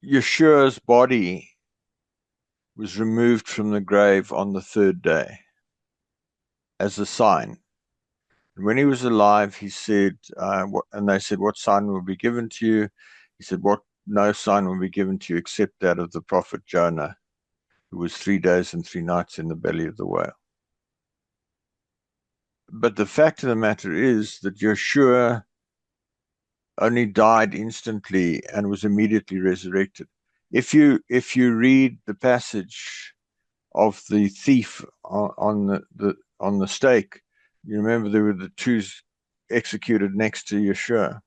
Yeshua's body was removed from the grave on the third day as a sign. And when he was alive, he said, and they said, "What sign will be given to you?" He said, No sign will be given to you except that of the prophet Jonah, who was 3 days and 3 nights in the belly of the whale. But the fact of the matter is that Yeshua only died instantly and was immediately resurrected. If you read the passage of the thief on the stake, you remember there were the two executed next to Yeshua,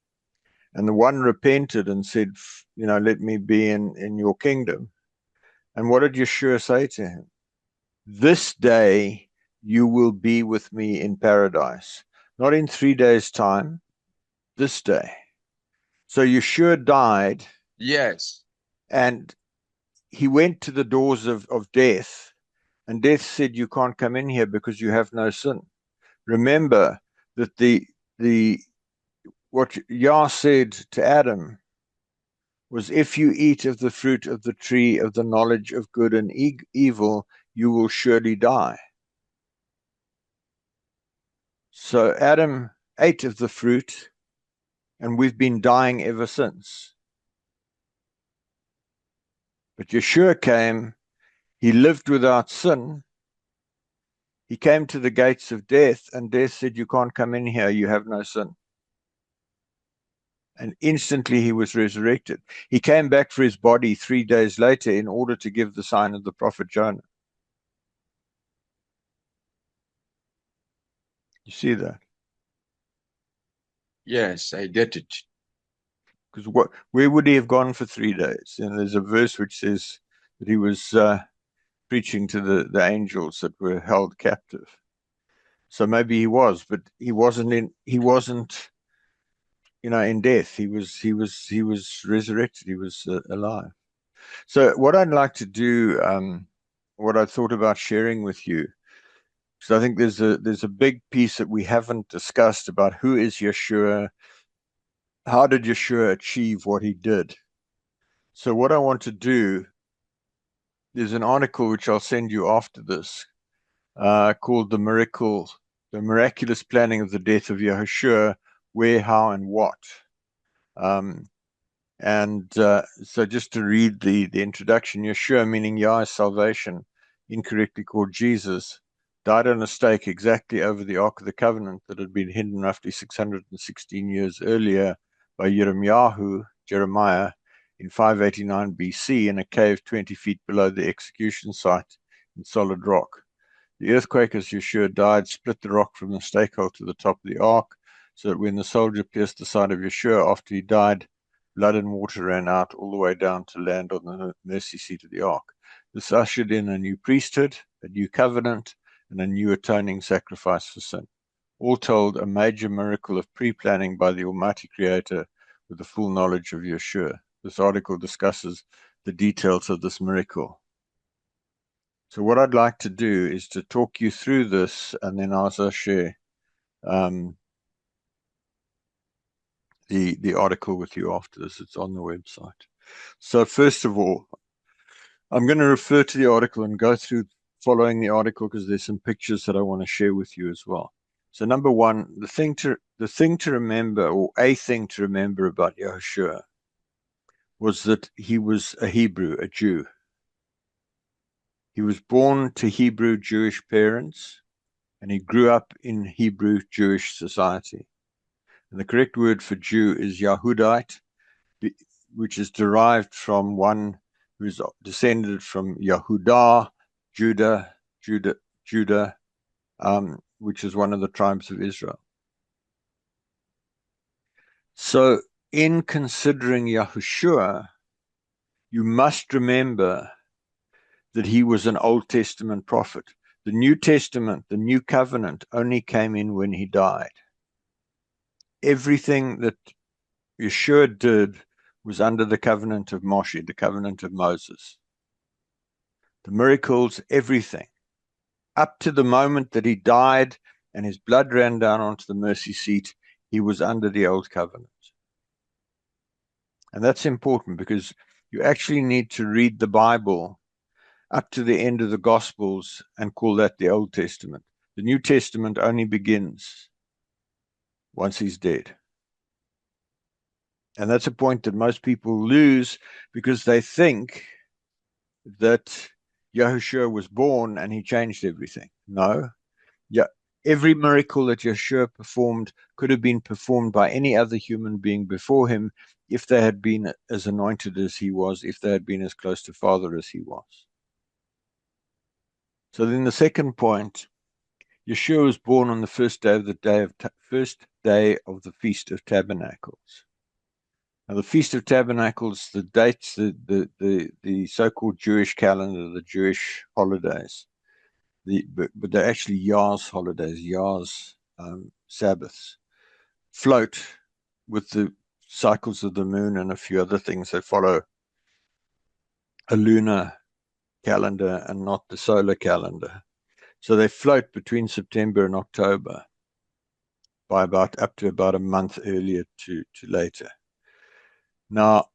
and the one repented and said, "Let me be in your kingdom." And what did Yeshua say to him? "This day you will be with me in paradise." Not in 3 days' time, this day. So Yeshua died. Yes. And he went to the doors of death, and death said, "You can't come in here because you have no sin." Remember that the what Yah said to Adam was, "If you eat of the fruit of the tree of the knowledge of good and evil, you will surely die." So Adam ate of the fruit, and we've been dying ever since. But Yeshua came, he lived without sin. He came to the gates of death, and death said, "You can't come in here, you have no sin." And instantly he was resurrected. He came back for his body 3 days later in order to give the sign of the prophet Jonah. You see that? Yes, I get it. Because where would he have gone for 3 days? And there's a verse which says that he was preaching to the angels that were held captive. So maybe he was, but he wasn't in death. He was resurrected. He was alive. So what I'd like to do, what I thought about sharing with you, because I think there's a big piece that we haven't discussed about who is Yeshua, how did Yeshua achieve what he did. So what I want to do, there's an article which I'll send you after this, called the miraculous planning of the death of Yahooshuas, where, how, and what. Um, And so just to read the introduction, Yeshua, meaning Yah is salvation, incorrectly called Jesus, died on a stake exactly over the Ark of the Covenant that had been hidden roughly 616 years earlier by Jeremiah, in 589 BC in a cave 20 feet below the execution site in solid rock. The earthquake, as Yeshua died, split the rock from the stake hole to the top of the ark, so that when the soldier pierced the side of Yeshua after he died, blood and water ran out all the way down to land on the mercy seat of the ark. This ushered in a new priesthood, a new covenant, and a new atoning sacrifice for sin. All told, a major miracle of pre-planning by the Almighty Creator with the full knowledge of Yeshua. This article discusses the details of this miracle. So what I'd like to do is to talk you through this, and then also share the article with you after this. It's on the website. So first of all, I'm going to refer to the article and go through following the article because there's some pictures that I want to share with you as well. So number one, the thing to remember, or a thing to remember about Yahushua, was that he was a Hebrew, a Jew. He was born to Hebrew Jewish parents, and he grew up in Hebrew Jewish society. And the correct word for Jew is Yahudite, which is derived from one who is descended from Yahudah, Judah, which is one of the tribes of Israel. So in considering Yahushua, you must remember that he was an Old Testament prophet. The New Testament, the New Covenant, only came in when he died. Everything that Yeshua did was under the covenant of Moshe, the covenant of Moses. The miracles, everything. Up to the moment that he died and his blood ran down onto the mercy seat, he was under the old covenant. And that's important because You actually need to read the Bible up to the end of the Gospels and call that the Old Testament. The New Testament only begins once he's dead. And that's a point that most people lose because they think that Yahooshuas was born and he changed everything. No. Yeah. Every miracle that Yahushua performed could have been performed by any other human being before him if they had been as anointed as he was, if they had been as close to Father as he was. So then the second point, Yeshua was born on the first day of the Feast of Tabernacles. Now, the Feast of Tabernacles, the dates, the so-called Jewish calendar, the Jewish holidays, but they're actually Yah's holidays, Yah's Sabbaths, float with the cycles of the moon and a few other things that follow a lunar calendar and not the solar calendar. So they float between September and October by up to about a month earlier to later. Now,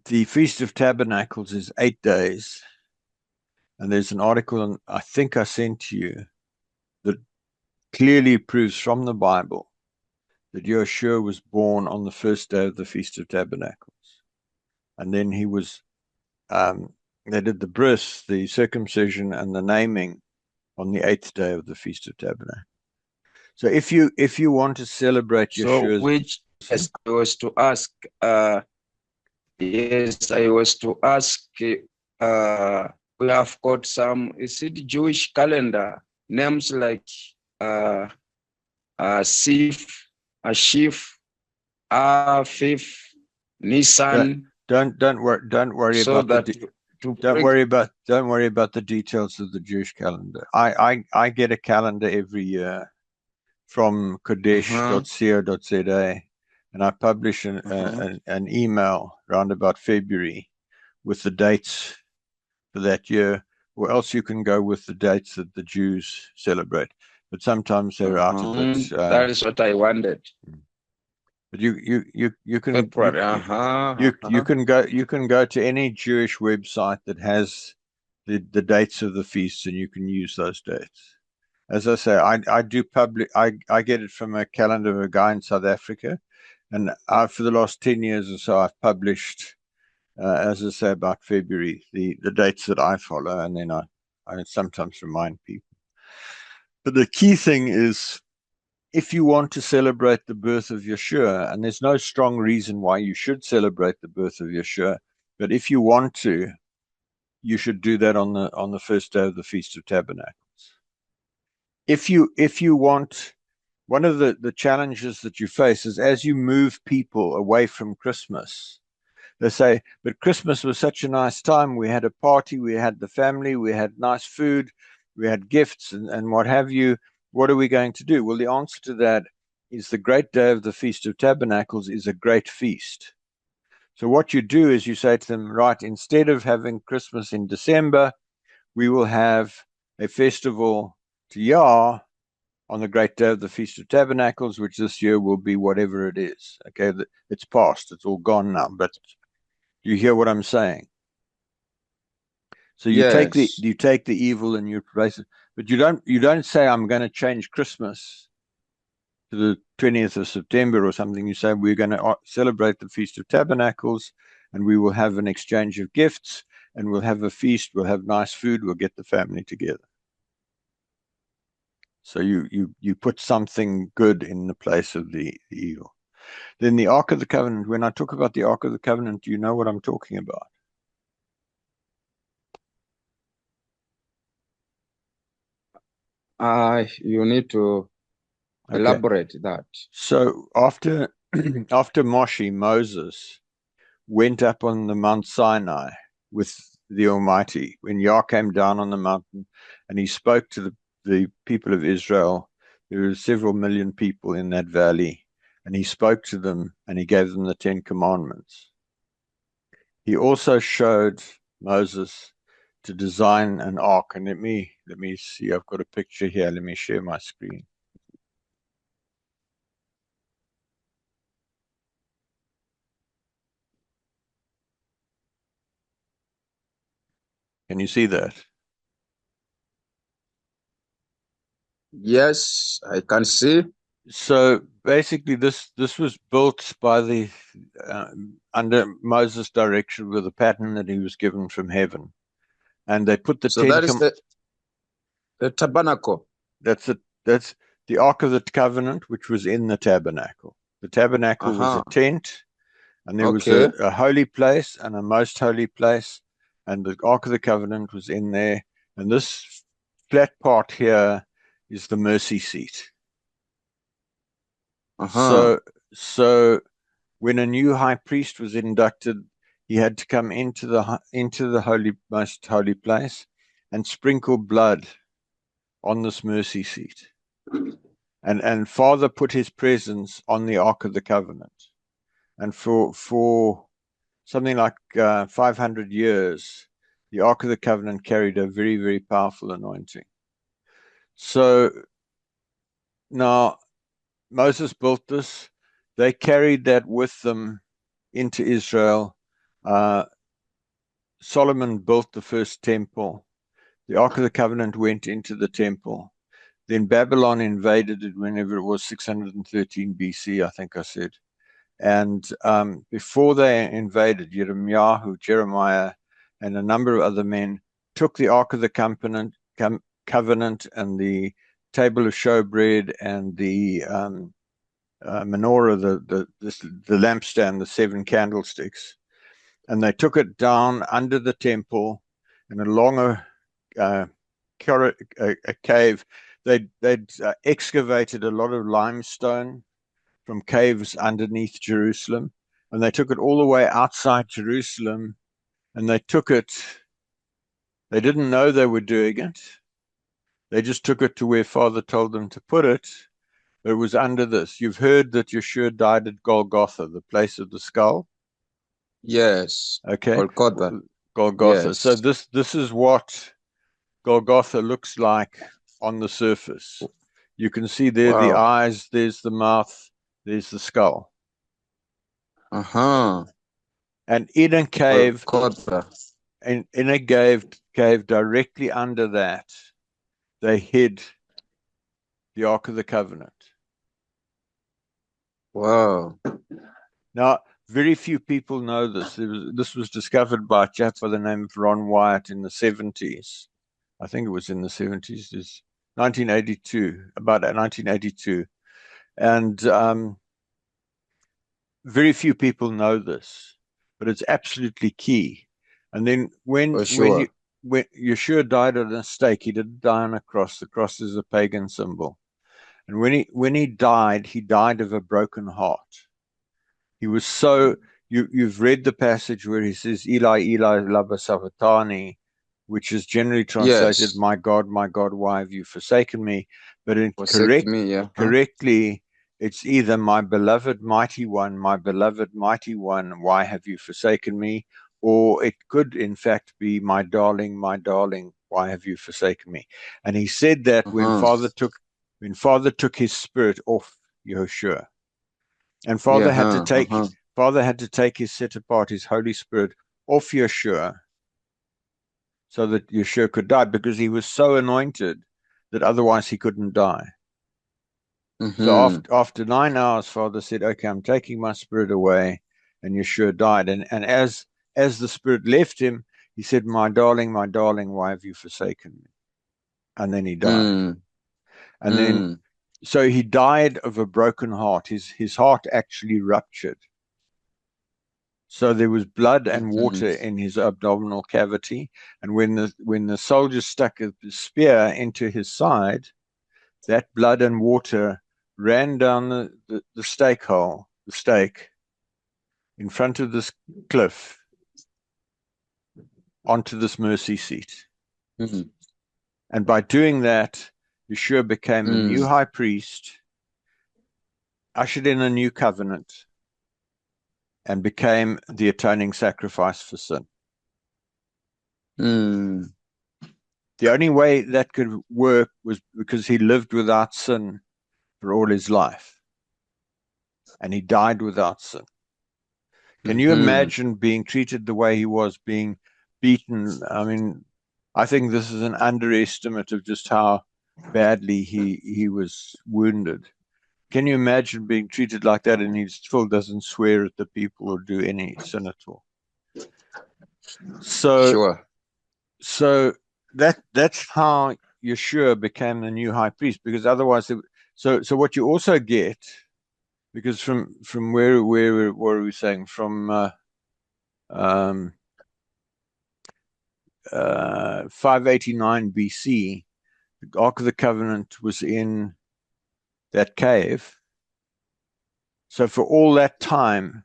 the Feast of Tabernacles is 8 days, and there's an article I think I sent to you that clearly proves from the Bible that Yahushua was born on the first day of the Feast of Tabernacles. And then he was, they did the bris, the circumcision, and the naming on the 8th day of the Feast of Tabernacles. So if you want to celebrate Yeshua's... which, yes, I was to ask, we have got some, is it Jewish calendar, names like Sif, Ashif, Afif, Nissan. Don't worry so about that don't worry about the details of the Jewish calendar. I get a calendar every year from kodesh.co.za, and I publish an email around about February with the dates for that year, or else you can go with the dates that the Jews celebrate. But sometimes they're out of it. That is what I wanted. But you can February. you can go to any Jewish website that has the dates of the feasts, and you can use those dates. As I say, I do I get it from a calendar of a guy in South Africa, and for the last 10 years or so, I've published, as I say, about February, the dates that I follow, and then I sometimes remind people. But the key thing is, if you want to celebrate the birth of Yeshua, and there's no strong reason why you should celebrate the birth of Yeshua, but if you want to, you should do that on the first day of the Feast of Tabernacles. If you want, one of the challenges that you face is as you move people away from Christmas, they say, but Christmas was such a nice time. We had a party, we had the family, we had nice food, we had gifts and what have you. What are we going to do? Well, the answer to that is the great day of the Feast of Tabernacles is a great feast. So what you do is you say to them, right, instead of having Christmas in December, we will have a festival to Yah on the great day of the Feast of Tabernacles, which this year will be whatever it is. Okay, it's past, it's all gone now, but you hear what I'm saying? So you take the evil and you replace it, but you don't say I'm going to change Christmas to the 20th of September or something. You say we're going to celebrate the Feast of Tabernacles, and we will have an exchange of gifts, and we'll have a feast. We'll have nice food. We'll get the family together. So you put something good in the place of the evil. Then the Ark of the Covenant. When I talk about the Ark of the Covenant, do you know what I'm talking about? You need to elaborate that. So after Moses went up on the Mount Sinai with the Almighty, when Yah came down on the mountain and he spoke to the people of Israel, there were several million people in that valley, and he spoke to them and he gave them the 10 Commandments. He also showed Moses to design an ark. And let me see, I've got a picture here. Let me share my screen. Can you see that? Yes, I can see. So basically, this was built by the under Moses' direction with a pattern that he was given from heaven, and they put the So that is the tabernacle. That's the Ark of the Covenant, which was in the tabernacle. The tabernacle was a Uh-huh. tent, and there was Okay. a holy place and a most holy place, and the Ark of the Covenant was in there. And this flat part here is the mercy seat. Uh-huh. So when a new high priest was inducted, he had to come into the holy most holy place and sprinkle blood on this mercy seat. And Father put his presence on the Ark of the Covenant. And for something like 500 years, the Ark of the Covenant carried a very, very powerful anointing. So now Moses built this. They carried that with them into Israel. Uh, Solomon built the first temple. The Ark of the Covenant went into the temple. Then Babylon invaded it whenever it was 613 BC, I think I said. And before they invaded, Jeremiah, and a number of other men took the Ark of the Covenant and the table of showbread and the menorah, the lampstand, the seven candlesticks, and they took it down under the temple in a longer uh, a cave. They'd excavated a lot of limestone from caves underneath Jerusalem, and they took it all the way outside Jerusalem, and they took it. They didn't know they were doing it. They just took it to where Father told them to put it. But it was under this. You've heard that Yeshua died at Golgotha, the place of the skull. Yes. Okay, Kolkata. Golgotha. So Yes. this is what Golgotha looks like on the surface. You can see there the Wow. eyes, there's the mouth, there's the skull. Uh-huh. And in a cave, Kolkata. in a cave directly under that, they hid the Ark of the Covenant. Wow. Now, very few people know this. This was discovered by a chap by the name of Ron Wyatt in the 70s. I think it was in the 70s. It's 1982, about 1982. And very few people know this, but it's absolutely key. And then For sure. when Yeshua died on a stake, he didn't die on a cross. The cross is a pagan symbol. And when he died of a broken heart. He was so you've read the passage where he says, Eli, Eli, lama sabachthani, which is generally translated, Yes. my God, why have you forsaken me? But Forsake me, yeah. Huh? correctly, it's either my beloved mighty one, why have you forsaken me? Or it could, in fact, be my darling, why have you forsaken me? And he said that Uh-huh. when Father took his spirit off Yahooshuas. And Yeah. Huh. Uh-huh. Father had to take his set apart, his Holy Spirit off Yeshua so that Yeshua could die because he was so anointed that otherwise he couldn't die. So Mm-hmm. after 9 hours, Father said, okay, I'm taking my spirit away, and Yeshua died. And as the spirit left him, he said, my darling, why have you forsaken me? And then he died. Mm. And then Mm. so he died of a broken heart. His heart actually ruptured. So there was blood and Mm-hmm. water in his abdominal cavity. And when the soldier stuck a spear into his side, that blood and water ran down the stake hole, the stake, in front of this cliff onto this mercy seat. Mm-hmm. And by doing that, Yeshua became a new Mm. high priest, ushered in a new covenant, and became the atoning sacrifice for sin. Mm. The only way that could work was because he lived without sin for all his life, and he died without sin. Can you Mm-hmm. imagine being treated the way he was, being beaten? I mean, I think this is an underestimate of just how badly he was wounded. Can you imagine being treated like that and he still doesn't swear at the people or do any sin at all? So Sure. so that's how Yeshua became the new high priest, because otherwise so what you also get, because from where what are we saying, from um 589 BC, the Ark of the Covenant was in that cave. So for all that time,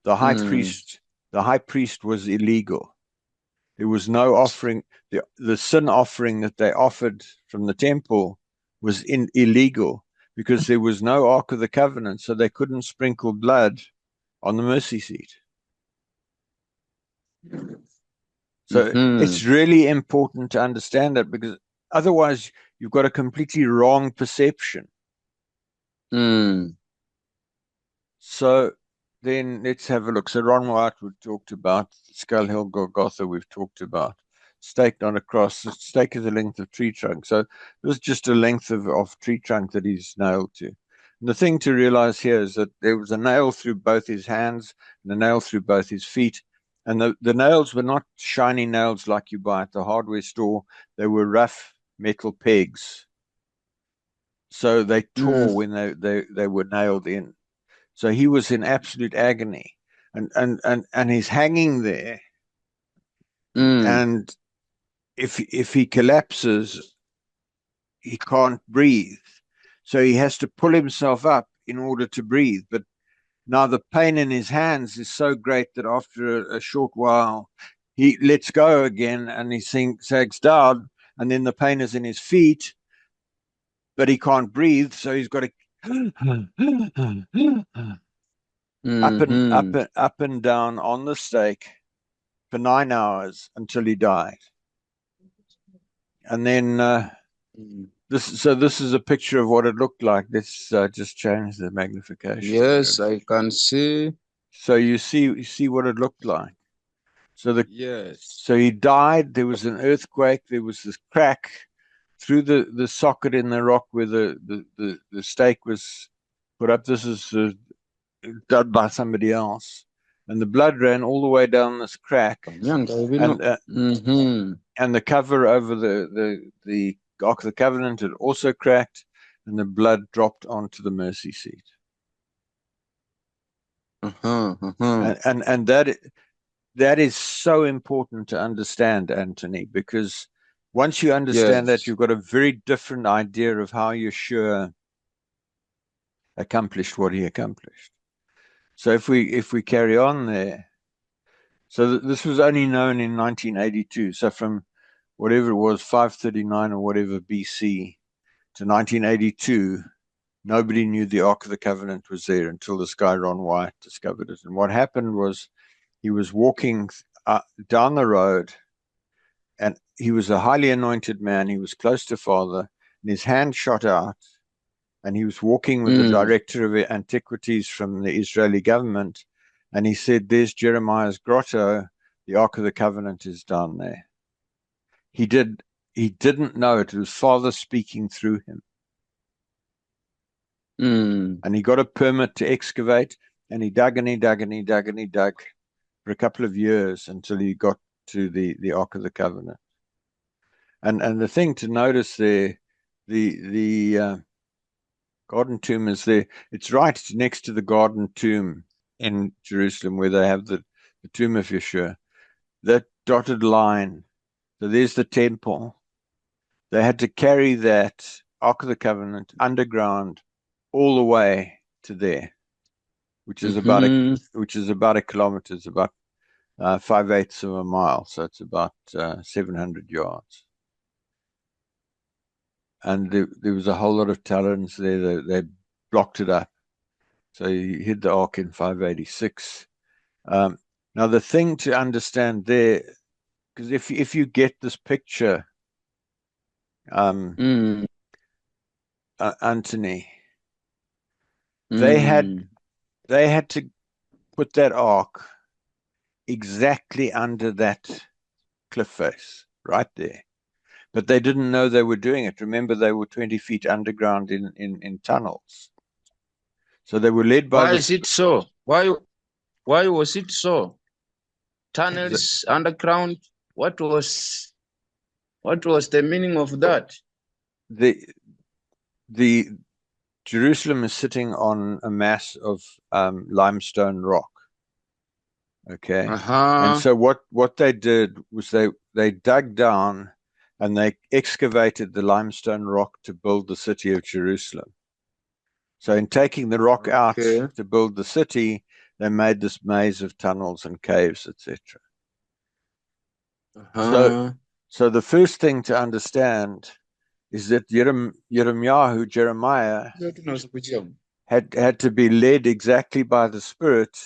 the high Mm, priest the high priest was illegal. There was no offering. The sin offering that they offered from the temple was illegal, because there was no Ark of the Covenant, so they couldn't sprinkle blood on the mercy seat. So mm-hmm, it's really important to understand that, because otherwise you've got a completely wrong perception. mm, So then let's have a look. So Ron White, we've talked about. Skull Hill Golgotha, we've talked about. Stake on a cross. The stake is the length of tree trunk. So this is just a length of tree trunk that he's nailed to. And the thing to realize here is that there was a nail through both his hands and a nail through both his feet. And the nails were not shiny nails like you buy at the hardware store. They were rough metal pegs. So they tore mm, when they were nailed in. So he was in absolute agony, and he's hanging there. mm, And if he collapses, he can't breathe. So he has to pull himself up in order to breathe. But now the pain in his hands is so great that after a short while, he lets go again and he sags down. And then the pain is in his feet, but he can't breathe. So he's got to mm-hmm. up and down on the stake for 9 hours until he died. And then this is a picture of what it looked like. Let's just change the magnification. Yes, I can see. So you see what it looked like. So Yes. he died. There was an earthquake. There was this crack through the socket in the rock where the stake was put up. This is done by somebody else, and the blood ran all the way down this crack, and Mm-hmm. and the cover over the Ark of the Covenant had also cracked, and the blood dropped onto the mercy seat. Uh-huh. Uh-huh. And that is so important to understand, Anthony, because once you understand that, Yes. you've got a very different idea of how Yeshua accomplished what he accomplished. So if we carry on there, so this was only known in 1982. So from whatever it was, 539 or whatever BC to 1982, nobody knew the Ark of the Covenant was there until this guy, Ron White, discovered it. And what happened was he was walking down the road, and he was a highly anointed man. He was close to Father, and his hand shot out, and he was walking with the Mm, director of antiquities from the Israeli government. And he said, "There's Jeremiah's grotto. The Ark of the Covenant is down there." He didn't know it. It was Father speaking through him. mm, And he got a permit to excavate, and he dug and he dug and he dug and he dug for a couple of years until he got to the Ark of the Covenant. And the thing to notice there, the garden tomb is there. It's right next to the garden tomb in Jerusalem where they have the tomb of Yeshua. That dotted line. So there's the temple. They had to carry that Ark of the Covenant underground all the way to there, which is mm-hmm. about a kilometer. It's about 5/8 of a mile, so it's about 700 yards. And there was a whole lot of talons there. They blocked it up, so he hid the ark in 586. Now the thing to understand there, because if you get this picture, um, Mm, Anthony, they had mm, they had to put that ark exactly under that cliff face, right there. But they didn't know they were doing it. Remember, they were 20 feet underground in tunnels. So they were led by Why the is it so? Why was it so? Tunnels underground. What was the meaning of that? the the Jerusalem is sitting on a mass of limestone rock. Okay. And Uh-huh. so what they did was they dug down and they excavated the limestone rock to build the city of Jerusalem. So in taking the rock out Okay. to build the city, they made this maze of tunnels and caves, etc. So Uh-huh. so the first thing to understand is that Jeremiah, had to be led exactly by the Spirit,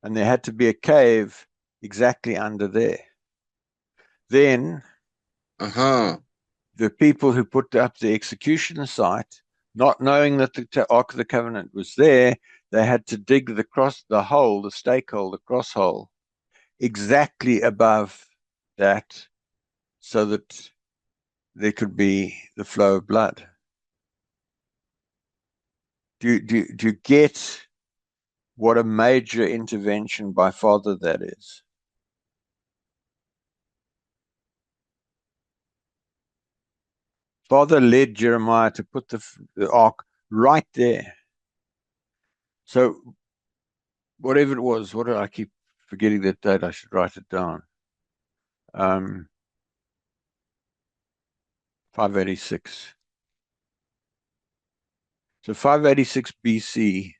and there had to be a cave exactly under there. Then Uh-huh. the people who put up the execution site, not knowing that the Ark of the Covenant was there, they had to dig the stake hole, the cross hole, exactly above that, so that there could be the flow of blood. Do you get what a major intervention by Father that is? Father led Jeremiah to put the ark right there. So whatever it was, what did I keep forgetting that date? I should write it down. 586. So 586 BC,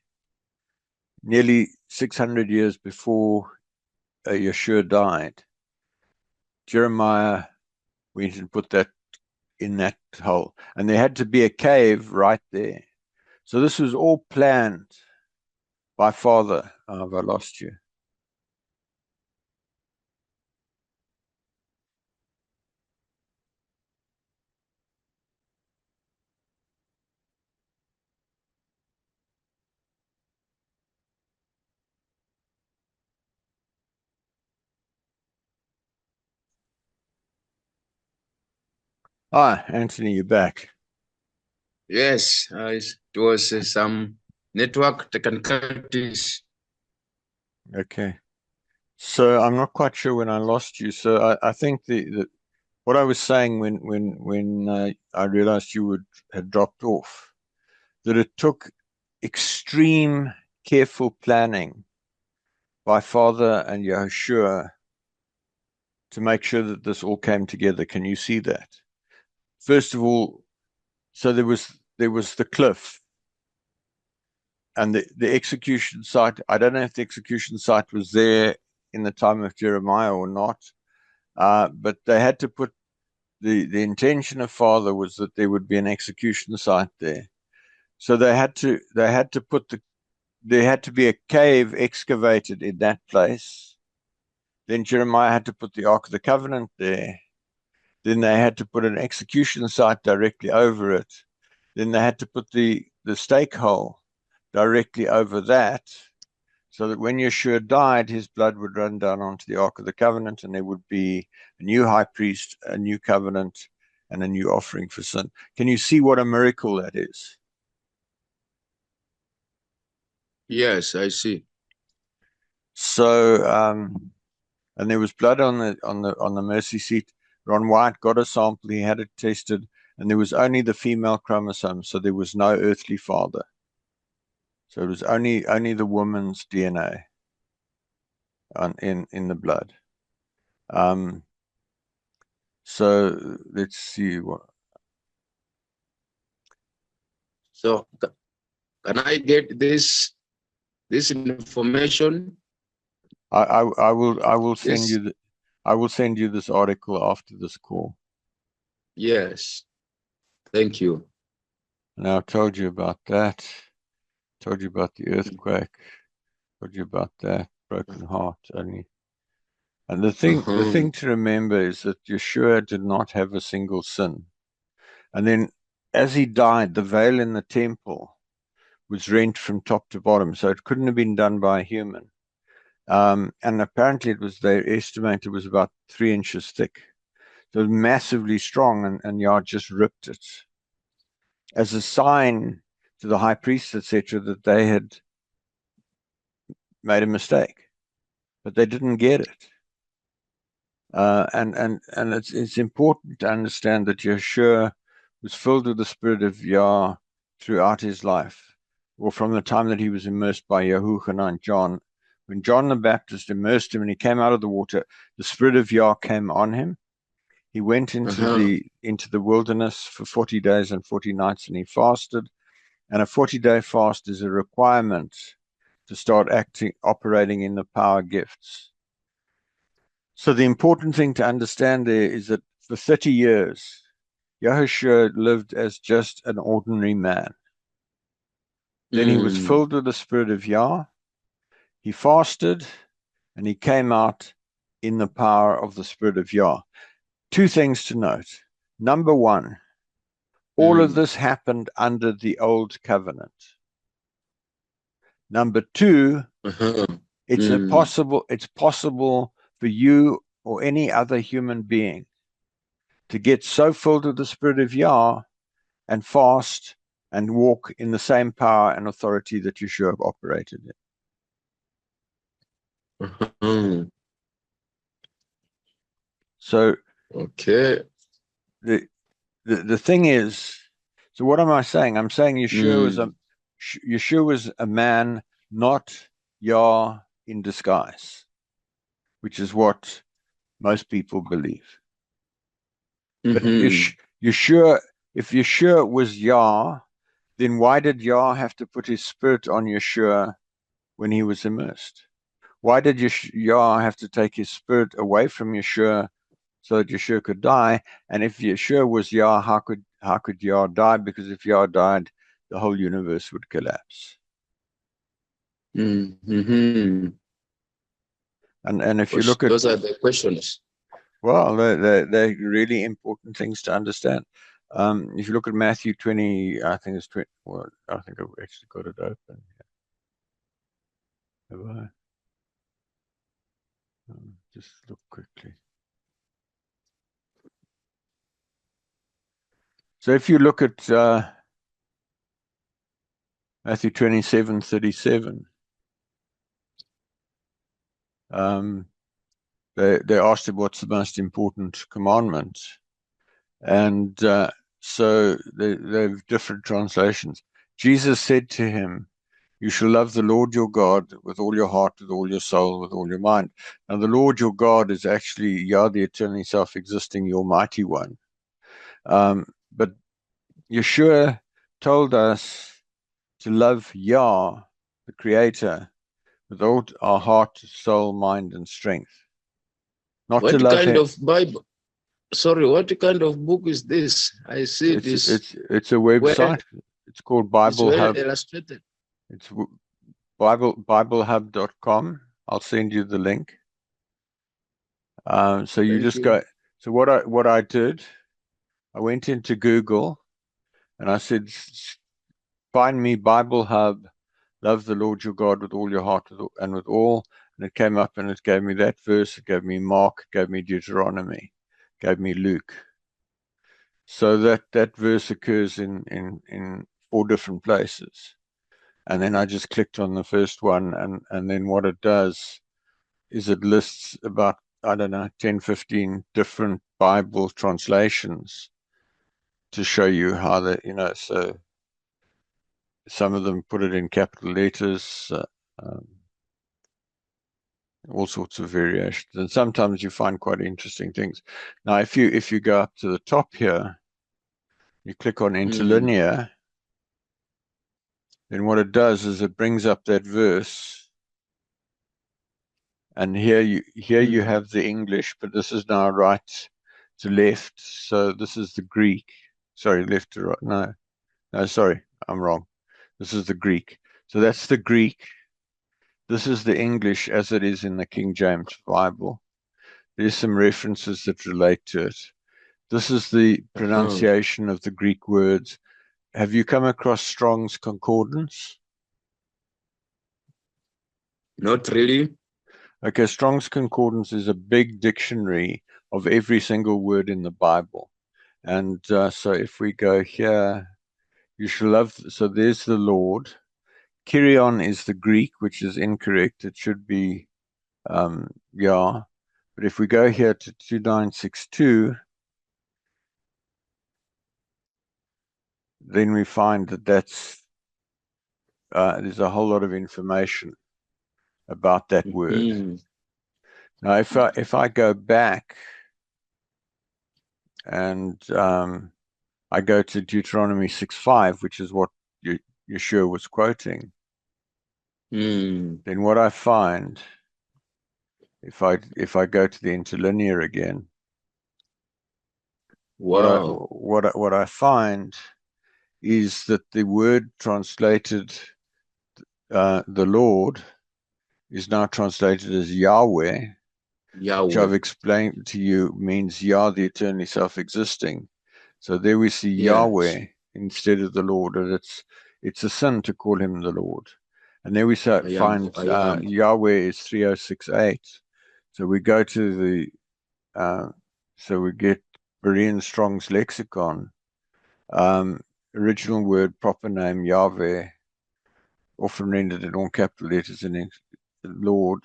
nearly 600 years before Yeshua died, Jeremiah went and put that in that hole. And there had to be a cave right there. So this was all planned by Father. Oh, have I lost you? Ah, Anthony, you're back. Yes, it was some network technicalities. Okay. So I'm not quite sure when I lost you. So I think the what I was saying when I realized you had dropped off, that it took extreme careful planning by Father and Yahooshuas to make sure that this all came together. Can you see that? First of all, so there was the cliff and the execution site. I don't know if the execution site was there in the time of Jeremiah or not, but they had to put the intention of Father was that there would be an execution site there. So there had to be a cave excavated in that place. Then Jeremiah had to put the Ark of the Covenant there. Then they had to put an execution site directly over it. Then they had to put the stake hole directly over that, so that when Yeshua died, his blood would run down onto the Ark of the Covenant, and there would be a new high priest, a new covenant, and a new offering for sin. Can you see what a miracle that is? Yes, I see. So, and there was blood on the mercy seat. Ron White got a sample; he had it tested, and there was only the female chromosome, so there was no earthly father. So it was only the woman's DNA in the blood. Um, so let's see what. So can I get this information? I will send This you I will send you this article after this call. yes. Thank you. And I told you about that. Told you about the earthquake. Told you about that broken heart only. And the Uh-huh. thing to remember is that Yeshua did not have a single sin. And then as he died, the veil in the temple was rent from top to bottom, so it couldn't have been done by a human. And apparently they estimated it was about 3 inches thick. So it was massively strong, and Yah just ripped it as a sign to the high priests, etc., that they had made a mistake, but they didn't get it. And it's important to understand that Yeshua was filled with the Spirit of Yah throughout his life, or from the time that he was immersed by Yahooshuas and John. When John the Baptist immersed him and he came out of the water, the Spirit of Yah came on him. He went into the wilderness for 40 days and 40 nights, and he fasted. And a 40-day fast is a requirement to start operating in the power gifts. So the important thing to understand there is that for 30 years, Yahushua lived as just an ordinary man. Then he was filled with the Spirit of Yah. He fasted, and he came out in the power of the Spirit of Yah. Two things to note. Number one, all of this happened under the old covenant. Number two, it's possible for you or any other human being to get so filled with the Spirit of Yah and fast and walk in the same power and authority that Yeshua operated in. So, okay. The thing is, so what am I saying? I'm saying Yeshua was a man, not Yah in disguise, which is what most people believe. But Yeshua, if Yeshua was Yah, then why did Yah have to put his spirit on Yeshua when he was immersed? Why did Yah have to take his spirit away from Yeshua so that Yeshua could die? And if Yeshua was Yah, how could Yah die? Because if Yah died, the whole universe would collapse. And if you look at those are the questions. Well, they're really important things to understand. If you look at Matthew 20, I think it's 20. Well, I think I've actually got it open. Have I? Just look quickly. So if you look at Matthew 27:37, they asked him what's the most important commandment, and so they have different translations. Jesus said to him, "You shall love the Lord your God with all your heart, with all your soul, with all your mind." Now, the Lord your God is actually Yah, the eternally self-existing, your mighty one. But Yeshua told us to love Yah, the Creator, with all our heart, soul, mind, and strength. Not what to love kind him. of Bible? Sorry, what kind of book is this? I see this. It's a website. It's called Bible Hub. Illustrated. It's BibleHub.com. I'll send you the link. So you just go. So what I did, I went into Google and I said, find me Bible Hub, love the Lord your God with all your heart and with all. And it came up and it gave me that verse. It gave me Mark, it gave me Deuteronomy, it gave me Luke. So that verse occurs in 4 different places. And then I just clicked on the first one, and then what it does is it lists about, I don't know, 10, 15 different Bible translations to show you how so some of them put it in capital letters, all sorts of variations. And sometimes you find quite interesting things. Now, if you go up to the top here, you click on interlinear, then what it does is it brings up that verse. And here you have the English, but this is now right to left. So this is the Greek. Sorry, left to right. No, sorry, I'm wrong. This is the Greek. So that's the Greek. This is the English as it is in the King James Bible. There's some references that relate to it. This is the pronunciation of the Greek words. Have you come across Strong's Concordance? Not really. Okay, Strong's Concordance is a big dictionary of every single word in the Bible. And so if we go here, you shall love. So there's the Lord. Kyrion is the Greek, which is incorrect. It should be Yah. But if we go here to 2962, then we find that there's a whole lot of information about that word. Mm-hmm. Now, if I go back and I go to Deuteronomy 6:5, which is what Yeshua was quoting, Mm. then what I find, if I go to the interlinear again, Wow. what I find is that the word translated the Lord is now translated as Yahweh, which I've Yahweh. explained to you means Yah, the eternally self-existing. So there we see Yes. Yahweh instead of the Lord, and it's a sin to call him the Lord. And there we find I am. Yahweh is 3068. So we go to so we get Berean Strong's lexicon, um, original word, proper name, Yahweh, often rendered in all capital letters in Lord.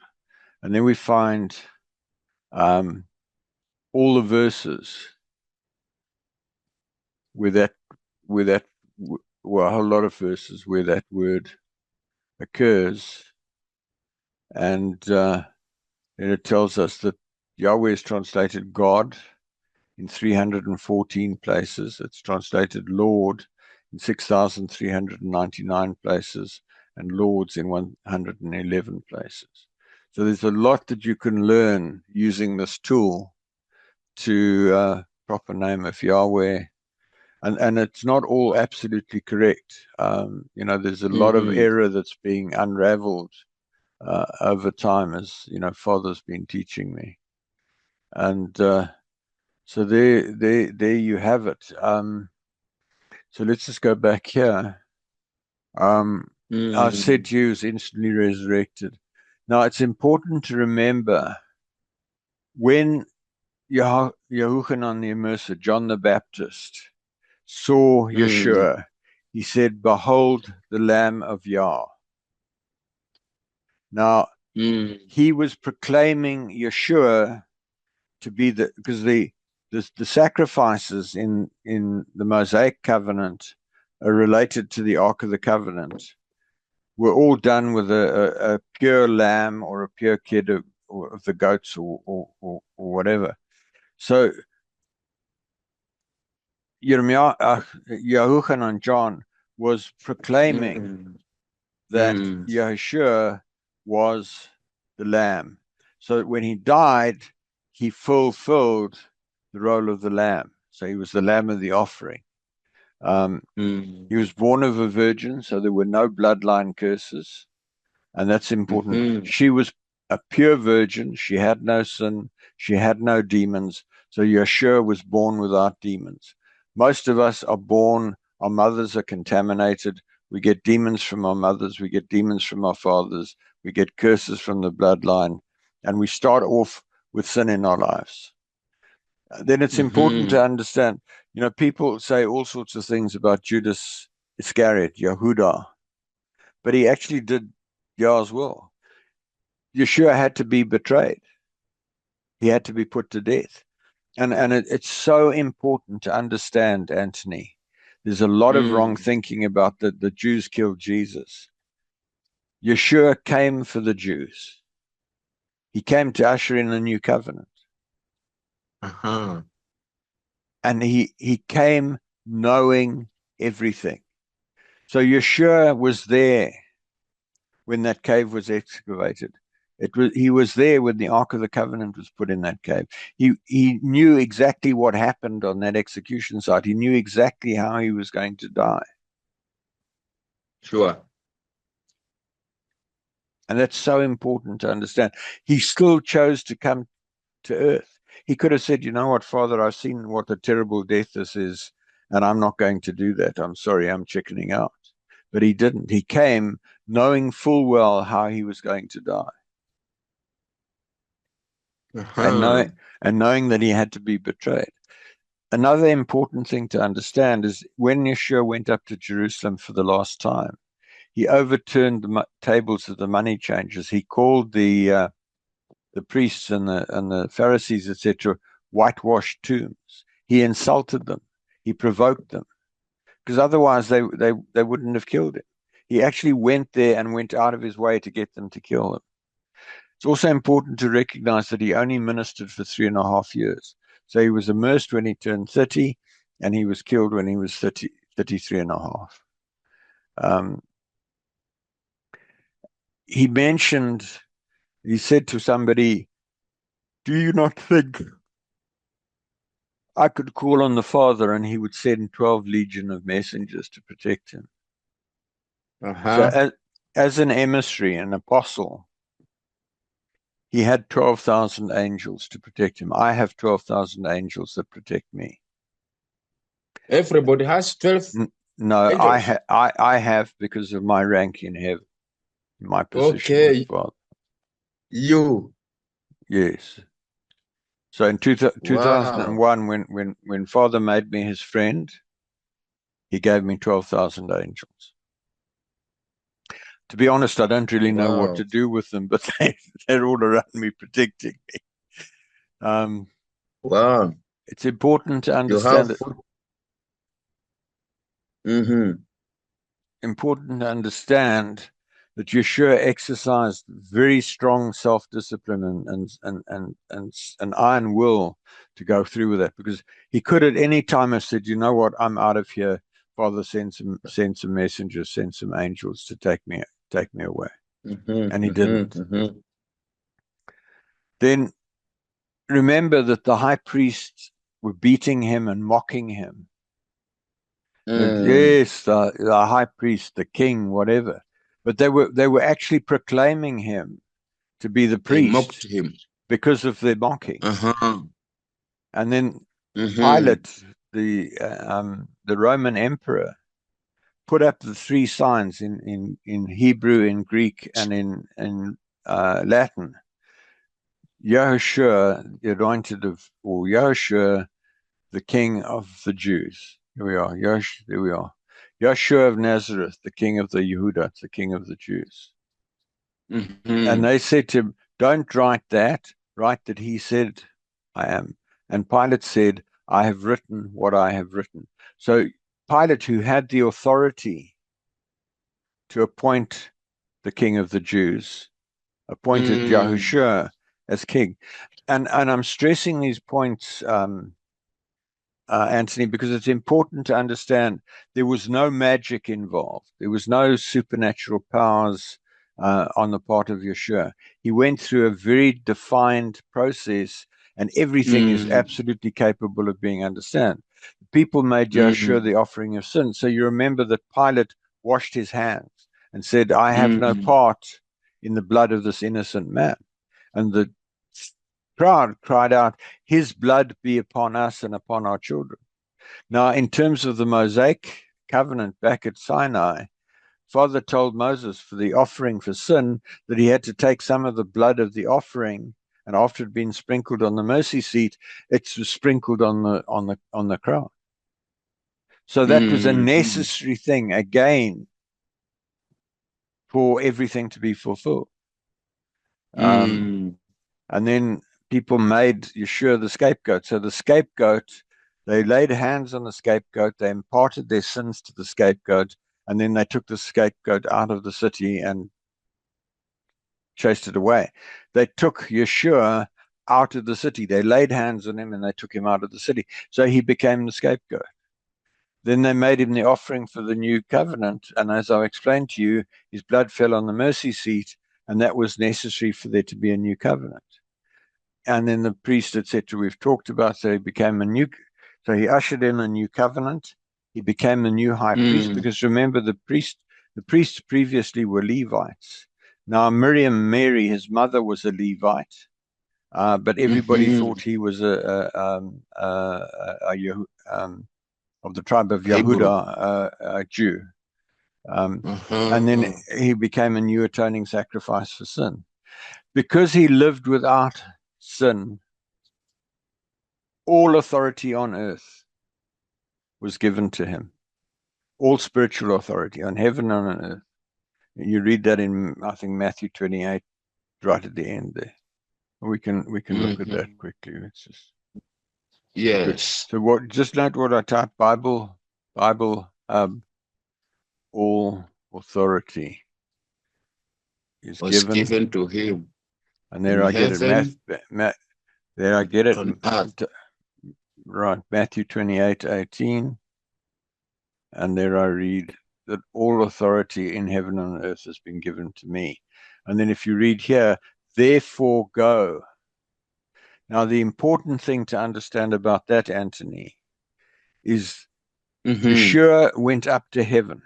And then we find um, all the verses where that, well, a whole lot of verses where that word occurs. And it tells us that Yahweh is translated God in 314 places. It's translated Lord in 6,399 places, and Lords in 111 places. So there's a lot that you can learn using this tool to proper name of Yahweh. And it's not all absolutely correct. There's a lot of Mm-hmm. error that's being unraveled over time, as Father's been teaching me. And so there you have it. So let's just go back here. I said Mm-hmm. to you, is instantly resurrected. Now it's important to remember when Yahuchanan the Immerser, John the Baptist, saw Mm. Yeshua, he said, "Behold the Lamb of Yah." Now Mm. he was proclaiming Yeshua to be because the sacrifices in the Mosaic covenant are related to the Ark of the Covenant were all done with a pure lamb or a pure kid of the goats or whatever. So Yahuchanan John was proclaiming Mm. that Mm. Yahushua was the lamb. So when he died, he fulfilled the role of the lamb. So he was the lamb of the offering. Um, Mm. he was born of a virgin, so there were no bloodline curses. And that's important. Mm-hmm. She was a pure virgin. She had no sin. She had no demons. So Yeshua was born without demons. Most of us are born, our mothers are contaminated. We get demons from our mothers. We get demons from our fathers. We get curses from the bloodline. And we start off with sin in our lives. Then it's important Mm-hmm. to understand, people say all sorts of things about Judas Iscariot, Yehuda, but he actually did Yah's will. Yeshua had to be betrayed. He had to be put to death. And it's so important to understand, Anthony. There's a lot of wrong Mm. thinking about the Jews killed Jesus. Yeshua came for the Jews. He came to usher in a new covenant. Uh-huh. And he came knowing everything. So Yeshua was there when that cave was excavated. He was there when the Ark of the Covenant was put in that cave. He knew exactly what happened on that execution site. He knew exactly how he was going to die. Sure. And that's so important to understand. He still chose to come to earth. He could have said, "You know what, Father, I've seen what a terrible death this is, and I'm not going to do that. I'm sorry, I'm chickening out." But he didn't. He came knowing full well how he was going to die. and Uh-huh. knowing that he had to be betrayed. Another important thing to understand is when Yeshua went up to Jerusalem for the last time, he overturned the tables of the money changers. He called the priests and the Pharisees, etc., whitewashed tombs. He insulted them. He provoked them because otherwise they wouldn't have killed him. He actually went there and went out of his way to get them to kill him. It's also important to recognize that he only ministered for 3.5 years. So he was immersed when he turned 30, and he was killed when he was 33 and a half. He mentioned, he said to somebody, "Do you not think I could call on the Father and he would send 12 legion of messengers to protect him?" So Uh-huh. as an emissary, an apostle, he had 12,000 angels to protect him. I have 12,000 angels that protect me. Everybody has 12 No, angels. I have because of my rank in heaven, my position with Okay, Father. you. Yes. So in Wow. 2001, when Father made me his friend, he gave me 12,000 angels. To be honest, I don't really know what to Wow. do with them, but they're all around me protecting me. Um, Wow. it's important to You understand have that put. Mm-hmm. important to understand that Yeshua exercised very strong self-discipline and iron will to go through with that, because he could at any time have said, "You know what, I'm out of here. Father, send some messengers, send some angels to take me away," and Mm-hmm. he Mm-hmm. didn't. Mm-hmm. Then remember that the high priests were beating him and mocking him. That, Mm. yes, the high priest, the king, whatever. But they were actually proclaiming him to be the They mocked priest him. because of their mocking. Uh-huh. And then Mm-hmm. Pilate, the Roman emperor, put up the three signs in Hebrew, in Greek, and in Latin. Yahooshuas, the anointed of, or Yahushua, the King of the Jews. Here we are. There we are. Yahshua of Nazareth, the King of the Yehuda, the King of the Jews. And Mm-hmm. they said to him, "Don't write that. Write that he said, I am." And Pilate said, "I have written what I have written." So Pilate, who had the authority to appoint the King of the Jews, appointed Mm. Yahushua as king. And I'm stressing these points, Anthony, because it's important to understand there was no magic involved. There was no supernatural powers on the part of Yeshua. He went through a very defined process, and everything is Mm. absolutely capable of being understood. People made Yeshua Mm. the offering of sin. So you remember that Pilate washed his hands and said, "I have no Mm. part in the blood of this innocent man." And the crowd cried out, "His blood be upon us and upon our children." Now, in terms of the Mosaic covenant back at Sinai, Father told Moses for the offering for sin that he had to take some of the blood of the offering, and after it had been sprinkled on the mercy seat, it was sprinkled on the crowd. So that was a Mm. necessary thing again for everything to be fulfilled. Um, Mm. And then people made Yeshua the scapegoat. So the scapegoat, they laid hands on the scapegoat, they imparted their sins to the scapegoat, and then they took the scapegoat out of the city and chased it away. They took Yeshua out of the city. They laid hands on him and they took him out of the city. So he became the scapegoat. Then they made him the offering for the new covenant. And as I explained to you, his blood fell on the mercy seat, and that was necessary for there to be a new covenant. And then the priest, etc., we've talked about. So he became a new, so he ushered in a new covenant. He became the new high priest, Mm. because remember, the priests previously were Levites. Now Miriam, Mary, his mother, was a Levite, but everybody Mm-hmm. thought he was of the tribe of Hebrew. Yehuda, a Jew. Um, and then Uh-huh. he became a new atoning sacrifice for sin, because he lived without sin, all authority on earth was given to him. All spiritual authority on heaven and on earth. You read that in, I think, Matthew 28, right at the end there. We can look at that quickly. Let's just. Yes. So what? Just note what I typed: Bible, all authority is Was given, given to him and there in I get it. heaven There I get it. on earth. Right, Matthew 28:18, and there I read that all authority in heaven and on earth has been given to me. And then if you read here, therefore go. Now, the important thing to understand about that, Anthony, is Yeshua went up to heaven.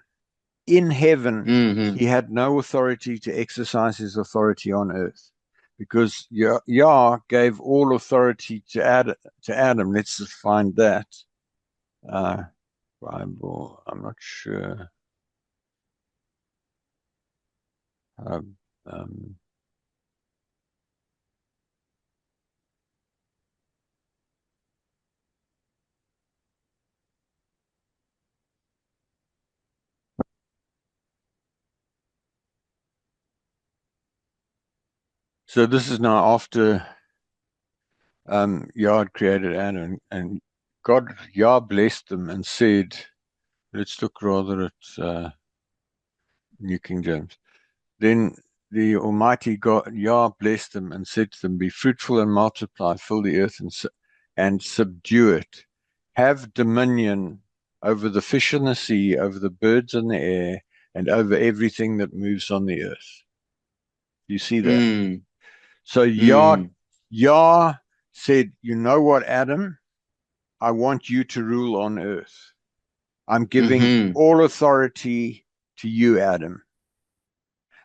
In heaven, he had no authority to exercise his authority on earth because Yah gave all authority to Adam. Let's just find that. Bible, I'm not sure. Um, so this is now after Yah had created Adam, and Yah blessed them and said, let's look rather at New King James. Then the Almighty God, Yah, blessed them and said to them, be fruitful and multiply, fill the earth and subdue it. Have dominion over the fish in the sea, over the birds in the air, and over everything that moves on the earth. You see that? So Yah said, you know what, Adam? I want you to rule on earth. I'm giving all authority to you, Adam.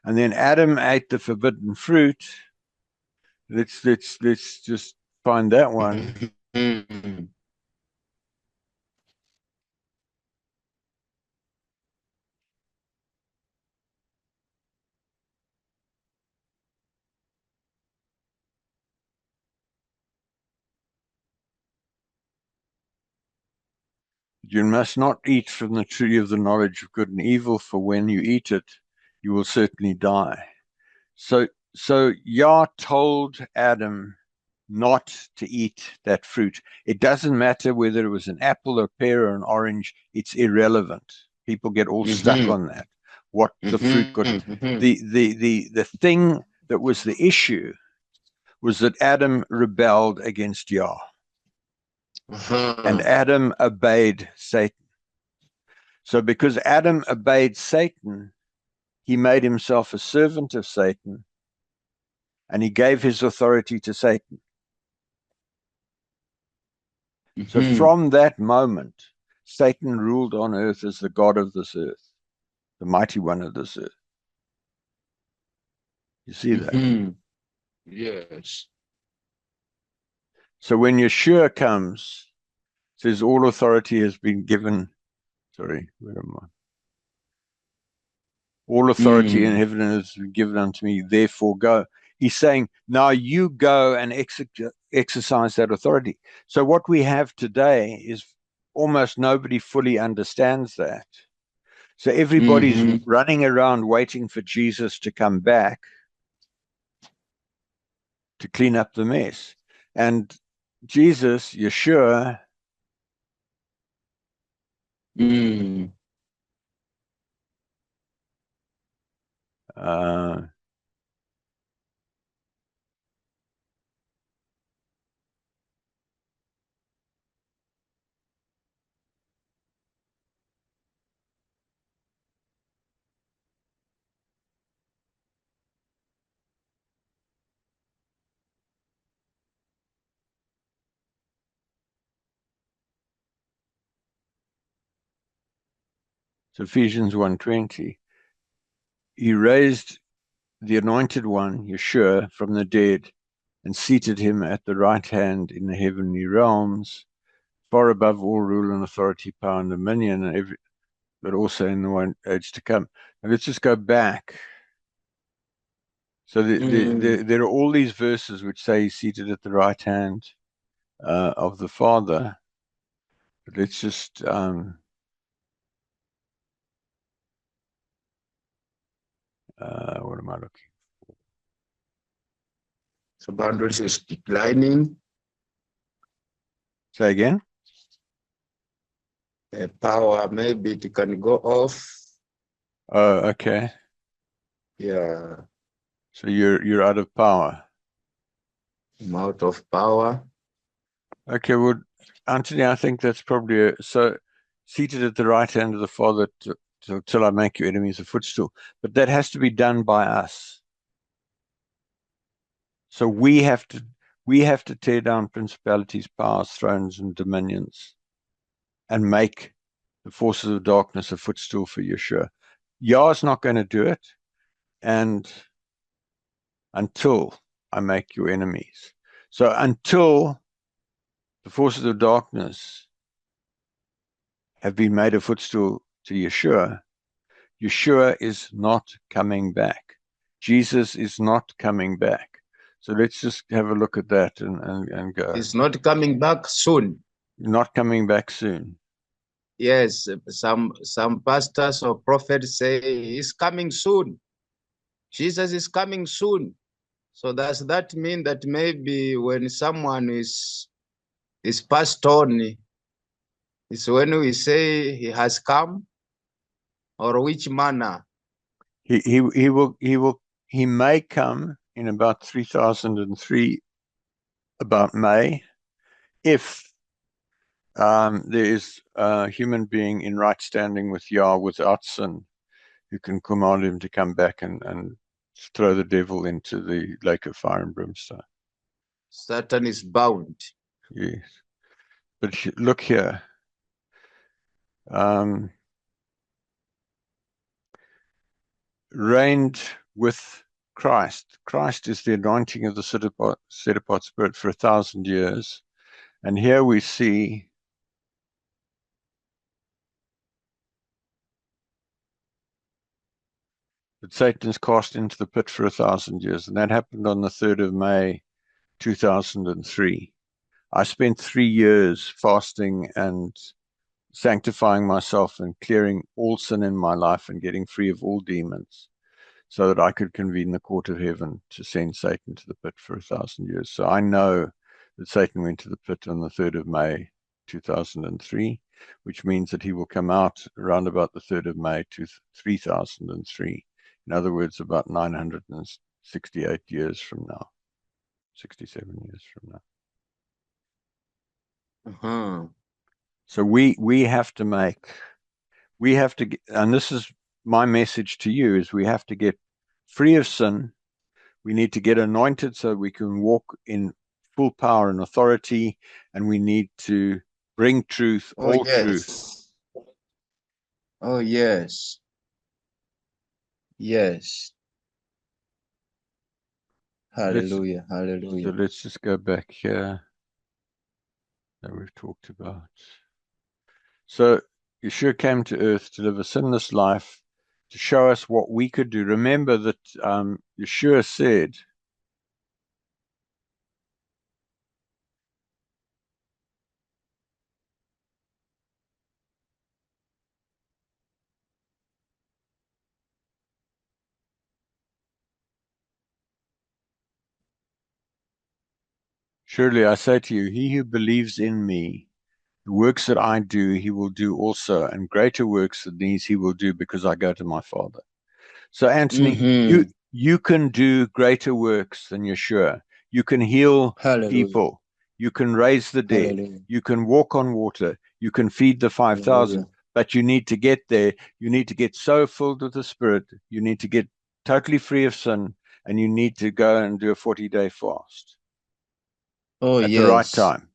And then Adam ate the forbidden fruit. Let's just find that one. You must not eat from the tree of the knowledge of good and evil, for when you eat it, you will certainly die. So Yah told Adam not to eat that fruit. It doesn't matter whether it was an apple, a pear, or an orange. It's irrelevant. People get all stuck on that. What the fruit got. The thing that was the issue was that Adam rebelled against Yah. And Adam obeyed Satan. So because Adam obeyed Satan, he made himself a servant of Satan, and he gave his authority to Satan. So from that moment, Satan ruled on earth as the God of this earth, the mighty one of this earth. You see that? Yes. So when Yeshua comes, says all authority has been given. Sorry, where am I? All authority in heaven and earth has been given unto me, therefore go. He's saying, now you go and exercise that authority. So what we have today is almost nobody fully understands that. So everybody's running around waiting for Jesus to come back to clean up the mess. And Jesus, Yeshua, Ephesians 1:20, he raised the anointed one, Yeshua, from the dead and seated him at the right hand in the heavenly realms, far above all rule and authority, power and dominion, and but also in the one age to come. Now let's just go back. So there are all these verses which say he's seated at the right hand of the Father. But let's just what am I looking? So boundaries is declining. Say again. Power, maybe it can go off. Oh, okay. Yeah, So you're out of power. I'm out of power. Okay, well, Anthony, I think that's probably so seated at the right hand of the Father till I make your enemies a footstool. But that has to be done by us. So we have to tear down principalities, powers, thrones, and dominions, and make the forces of darkness a footstool for Yeshua. Yah's not going to do it, and until I make your enemies. So until the forces of darkness have been made a footstool to Yeshua, Yeshua is not coming back. Jesus is not coming back. So let's just have a look at that and go. He's not coming back soon. Not coming back soon. Yes, some pastors or prophets say he's coming soon. Jesus is coming soon. So does that mean that maybe when someone is passed on, is when we say he has come, or which manner? He may come in about 3003, about May, if there is a human being in right standing with Yah without sin who can command him to come back and throw the devil into the lake of fire and brimstone. Satan is bound. Yes. But look here. Reigned with Christ. Christ is the anointing of the set apart spirit for 1,000 years. And here we see that Satan is cast into the pit for 1,000 years. And that happened on the 3rd of May, 2003. I spent 3 years fasting and sanctifying myself and clearing all sin in my life and getting free of all demons so that I could convene the court of heaven to send Satan to the pit for 1,000 years. So I know that Satan went to the pit on the 3rd of May, 2003, which means that he will come out around about the 3rd of May to 3003. In other words, about 968 years from now, 67 years from now. Uh-huh. So we have to get, and this is my message to you, is we have to get free of sin. We need to get anointed so we can walk in full power and authority, and we need to bring truth, Oh, all yes. truth. Oh, yes. Yes. Hallelujah. Hallelujah. So let's just go back here that we've talked about. So Yeshua came to earth to live a sinless life, to show us what we could do. Remember that Yeshua said, surely I say to you, he who believes in me, the works that I do, he will do also, and greater works than these he will do, because I go to my Father. So, Anthony, Mm-hmm. you can do greater works than Yeshua. You can heal Hallelujah. people. You can raise the dead. Hallelujah. You can walk on water. You can feed the 5,000. Hallelujah. But you need to get there. You need to get so filled with the Spirit. You need to get totally free of sin, and you need to go and do a 40-day fast Oh, at the right yes. time.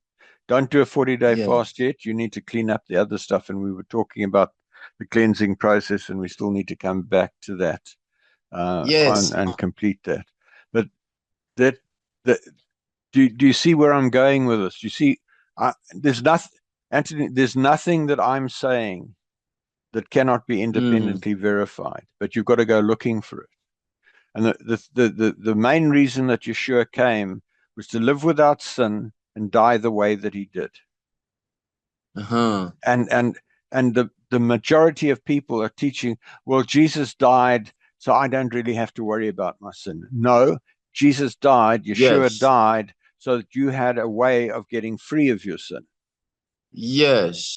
Don't do a 40-day Yes. fast yet. You need to clean up the other stuff. And we were talking about the cleansing process, and we still need to come back to that Yes. and complete that. But that do you see where I'm going with this? You see, there's nothing, Anthony. There's nothing that I'm saying that cannot be Mm. independently verified. But you've got to go looking for it. And the main reason that Yeshua came was to live without sin and die the way that he did. Uh-huh. And the majority of people are teaching, well, Jesus died, so I don't really have to worry about my sin. No, Jesus died, Yeshua Yes. died, so that you had a way of getting free of your sin. Yes.